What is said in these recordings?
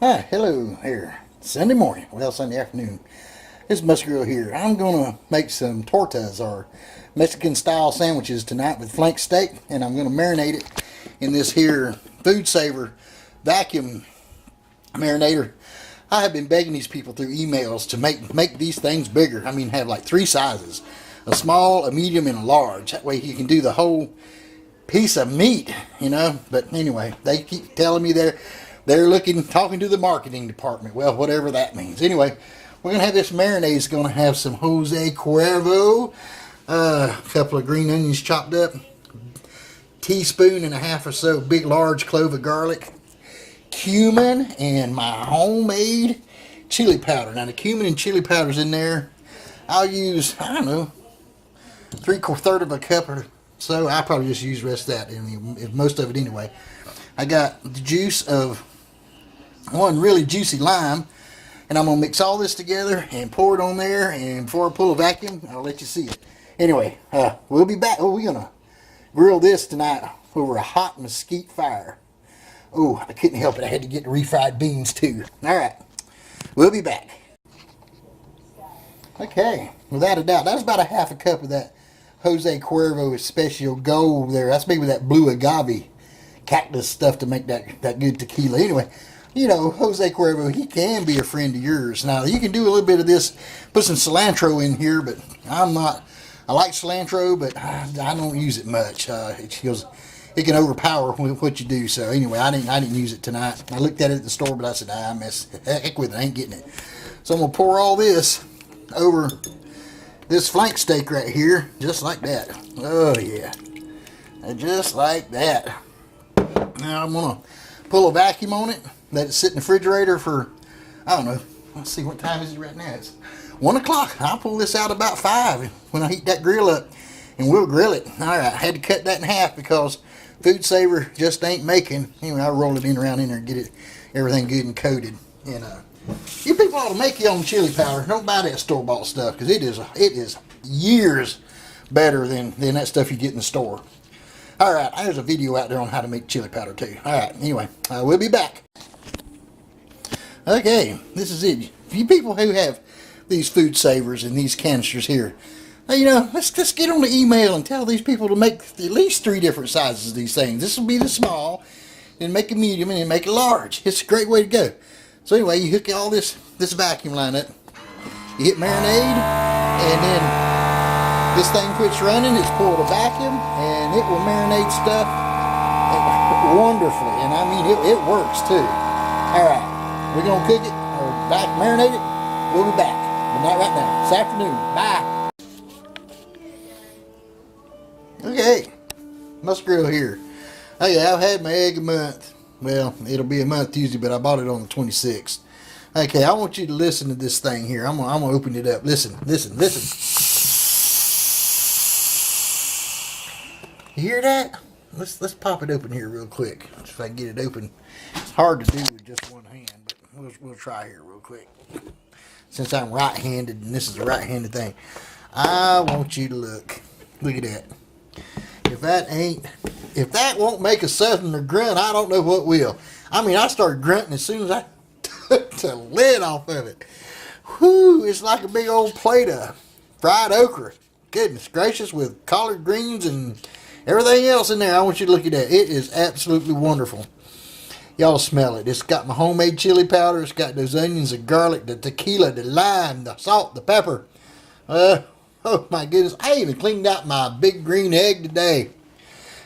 Hi, hello here. Sunday morning, well, Sunday afternoon. It's Musgirl here. I'm gonna make some tortas or Mexican style sandwiches tonight with flank steak, and I'm gonna marinate it in this here food saver vacuum marinator. I have been begging these people through emails to make these things bigger. I mean, have like 3 sizes: a small, a medium, and a large. That way you can do the whole piece of meat, you know. But anyway, they keep telling me they're talking to the marketing department. Well, whatever that means. Anyway, we're gonna have this marinade. It's gonna have some Jose Cuervo, a couple of green onions chopped up, teaspoon and a half or so big large clove of garlic, cumin, and my homemade chili powder. Now the cumin and chili powder's in there. I'll use, I don't know, 3/4 of a cup or so. I'll probably just use the rest of that, and most of it anyway. I got the juice of one really juicy lime, and I'm gonna mix all this together and pour it on there, and before I pull a vacuum, I'll let you see it. Anyway, we'll be back. We're gonna grill this tonight over a hot mesquite fire. Oh, I couldn't help it. I had to get the refried beans too. All right, we'll be back. Okay, without a doubt, that's about a half a cup of that Jose Cuervo Especial Gold there. That's maybe that blue agave cactus stuff to make that good tequila. Anyway, you know, Jose Cuervo, he can be a friend of yours. Now, you can do a little bit of this, put some cilantro in here, but I like cilantro, but I don't use it much. It can overpower what you do. So anyway, I didn't use it tonight. I looked at it at the store, but I said, heck with it, I ain't getting it. So I'm gonna pour all this over this flank steak right here, just like that. Oh yeah, just like that. Now I'm gonna pull a vacuum on it, let it sit in the refrigerator for, I don't know, let's see, what time is it right now? It's 1 o'clock. I'll pull this out about 5 when I heat that grill up, and we'll grill it. All right, I had to cut that in half because food saver just ain't making. Anyway, I'll roll it around in there and get everything good and coated. And you people ought to make your own chili powder. Don't buy that store-bought stuff, because it is years better than that stuff you get in the store. Alright, there's a video out there on how to make chili powder too. Alright, anyway, we'll be back. Okay, this is it. For you people who have these food savers and these canisters here, you know, let's get on the email and tell these people to make at least 3 different sizes of these things. This will be the small, then make a medium, and then make a large. It's a great way to go. So anyway, you hook all this vacuum line up, you hit marinade, and then this thing quits running, it's pulled a vacuum, and it will marinate stuff wonderfully. And I mean, it works too. Alright, we're going to cook it, or marinate it. We'll be back, but not right now. This afternoon. Bye. Okay, Musgirl here. Okay, I've had my egg a month. Well, it'll be a month Tuesday, but I bought it on the 26th. Okay, I want you to listen to this thing here. I'm gonna open it up. Listen. You hear that? Let's pop it open here real quick. If I can get it open. It's hard to do with just one hand, but we'll try here real quick. Since I'm right-handed and this is a right-handed thing, I want you to look. Look at that. If that won't make a southerner grunt, I don't know what will. I mean, I started grunting as soon as I took the lid off of it. Whew, it's like a big old plate of fried okra. Goodness gracious, with collard greens and everything else in there. I want you to look at that. It is absolutely wonderful. Y'all smell it. It's got my homemade chili powder. It's got those onions, the garlic, the tequila, the lime, the salt, the pepper. Oh my goodness. I even cleaned out my big green egg today.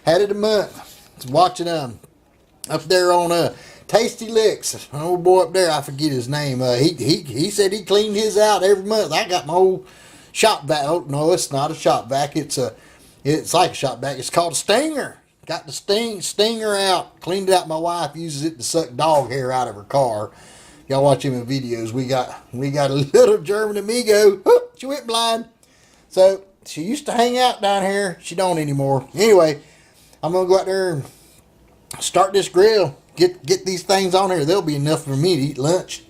Had it a month. I was watching up there on Tasty Licks. An old boy up there, I forget his name. He said he cleaned his out every month. I got my old shop vac. Oh, no, it's not a shop vac. It's like a shop vac. It's called a stinger. Got the stinger out. Cleaned it out. My wife uses it to suck dog hair out of her car. Y'all watch him in videos. We got a little German amigo. Whoop, she went blind. So she used to hang out down here. She don't anymore. Anyway, I'm gonna go out there and start this grill. Get these things on here. There'll be enough for me to eat lunch.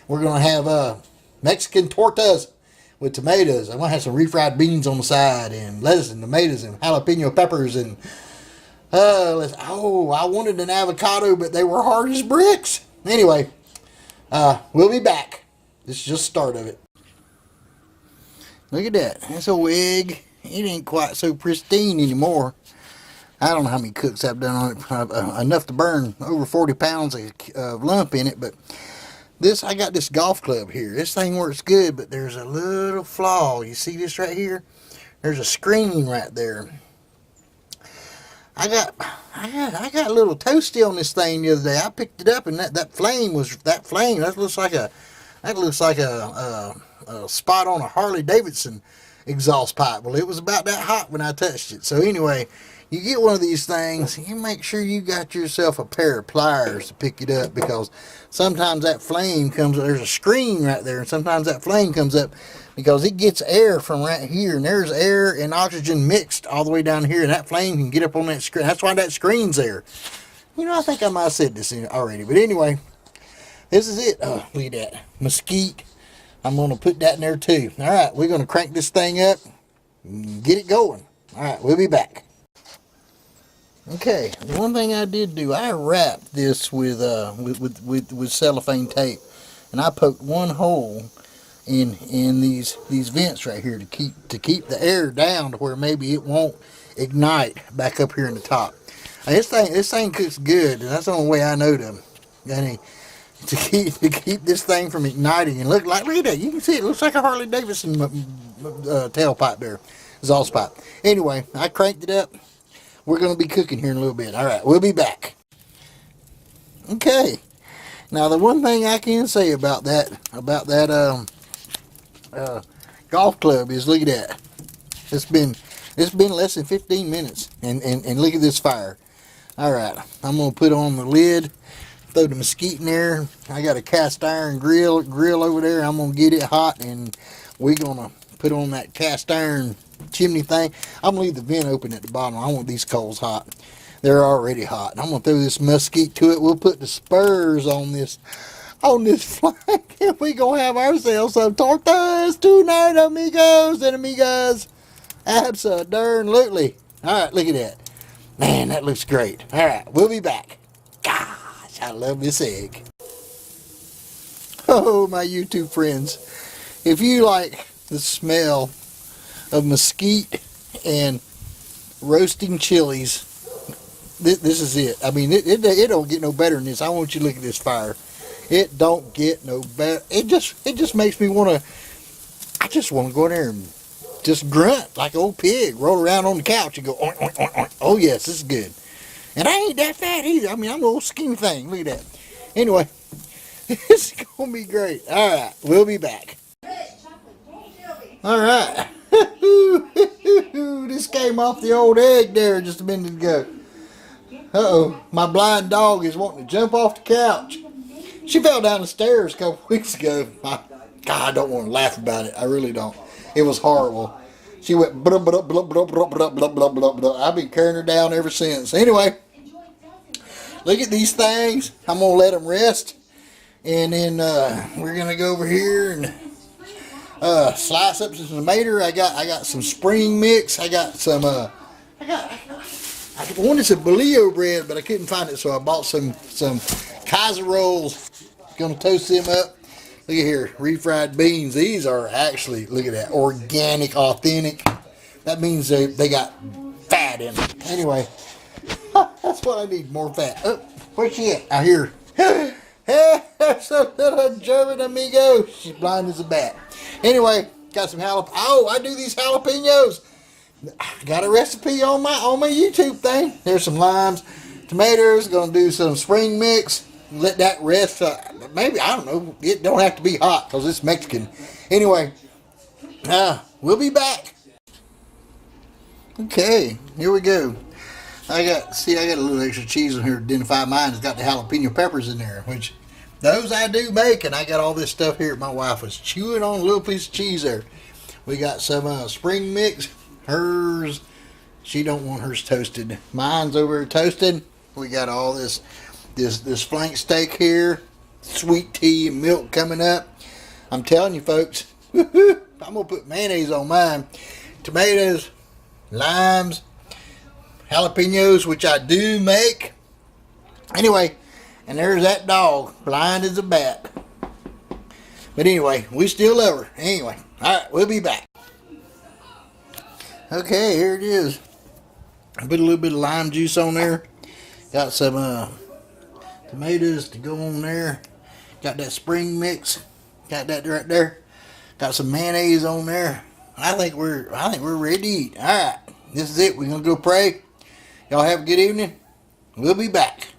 We're gonna have Mexican tortas with tomatoes. I'm gonna have some refried beans on the side, and lettuce and tomatoes and jalapeno peppers, and I wanted an avocado, but they were hard as bricks. Anyway, We'll be back. This is just the start of it. Look at that. That's a wig. It ain't quite so pristine anymore. I don't know how many cooks I've done on it. Enough to burn over 40 pounds of lump in it. But I got this golf club here. This thing works good, but there's a little flaw. You see this right here? There's a screen right there. I got a little toasty on this thing the other day. I picked it up, and that flame. That looks like a spot on a Harley Davidson exhaust pipe. Well, it was about that hot when I touched it. So anyway, you get one of these things, you make sure you got yourself a pair of pliers to pick it up, because sometimes that flame comes, there's a screen right there, and sometimes that flame comes up because it gets air from right here, and there's air and oxygen mixed all the way down here, and that flame can get up on that screen. That's why that screen's there. You know, I think I might have said this already, but anyway, this is it. Oh, look at that. Mesquite. I'm going to put that in there too. All right, we're going to crank this thing up and get it going. All right, we'll be back. Okay, the one thing I did do, I wrapped this with cellophane tape, and I poked one hole in these vents right here to keep the air down to where maybe it won't ignite back up here in the top. Now, this thing cooks good, and that's the only way I know to keep this thing from igniting. And look at that, you can see it looks like a Harley Davidson tailpipe there, exhaust pipe. Anyway, I cranked it up. We're going to be cooking here in a little bit. All right, we'll be back. Okay, now the one thing I can say about that golf club is, look at that. It's been less than 15 minutes, and look at this fire. All right, I'm going to put on the lid, throw the mesquite in there. I got a cast iron grill over there. I'm going to get it hot, and we're going to put on that cast iron chimney thing. I'm going to leave the vent open at the bottom. I want these coals hot. They're already hot. I'm going to throw this mesquite to it. We'll put the spurs on this flank, and we're going to have ourselves some tortas tonight, amigos and amigas. Absolutely. All right, look at that. Man, that looks great. All right, we'll be back. Gosh, I love this egg. Oh, my YouTube friends. If you like the smell of mesquite and roasting chilies, this is it. I mean, it don't get no better than this. I want you to look at this fire. It don't get no better. It just makes me want to, I just want to go in there and just grunt like an old pig, roll around on the couch and go, oink, oink, oink, oink. Oh yes, this is good. And I ain't that fat either. I mean, I'm a little skinny thing. Look at that. Anyway, it's going to be great. All right, we'll be back. All right. This came off the old egg there just a minute ago. Uh-oh, my blind dog is wanting to jump off the couch. She fell down the stairs a couple weeks ago. God, I don't want to laugh about it. I really don't. It was horrible. She went blah, blah, blah, blah, blah, blah, blah, blah, blah, blah. I've been carrying her down ever since. Anyway, look at these things. I'm going to let them rest. And then we're going to go over here and slice up some tomato. I got some spring mix. I got some, I wanted some bolillo bread, but I couldn't find it, so I bought some Kaiser rolls. Gonna toast them up. Look at here, refried beans. These are actually, look at that, organic, authentic. That means they got fat in them. Anyway, that's what I need, more fat. Oh, where's she at? Out here. There's a little German amigo. She's blind as a bat. Anyway, got some jalapenos. Oh, I do these jalapenos. Got a recipe on my YouTube thing. There's some limes, tomatoes. Gonna do some spring mix. Let that rest. Maybe, I don't know. It don't have to be hot because it's Mexican. Anyway, we'll be back. Okay, here we go. I got a little extra cheese in here to identify mine. It's got the jalapeno peppers in there, which those I do make, and I got all this stuff here. My wife was chewing on a little piece of cheese there. We got some spring mix. Hers, she don't want hers toasted. Mine's over here toasted. We got all this flank steak here, sweet tea and milk coming up. I'm telling you folks, I'm gonna put mayonnaise on mine. Tomatoes, limes, jalapenos, which I do make. Anyway, and there's that dog, blind as a bat. But anyway, we still love her. Anyway, all right, we'll be back. Okay, here it is. I put a little bit of lime juice on there. Got some tomatoes to go on there. Got that spring mix. Got that right there. Got some mayonnaise on there. I think we're ready to eat. All right, this is it. We're gonna go pray. Y'all have a good evening. We'll be back.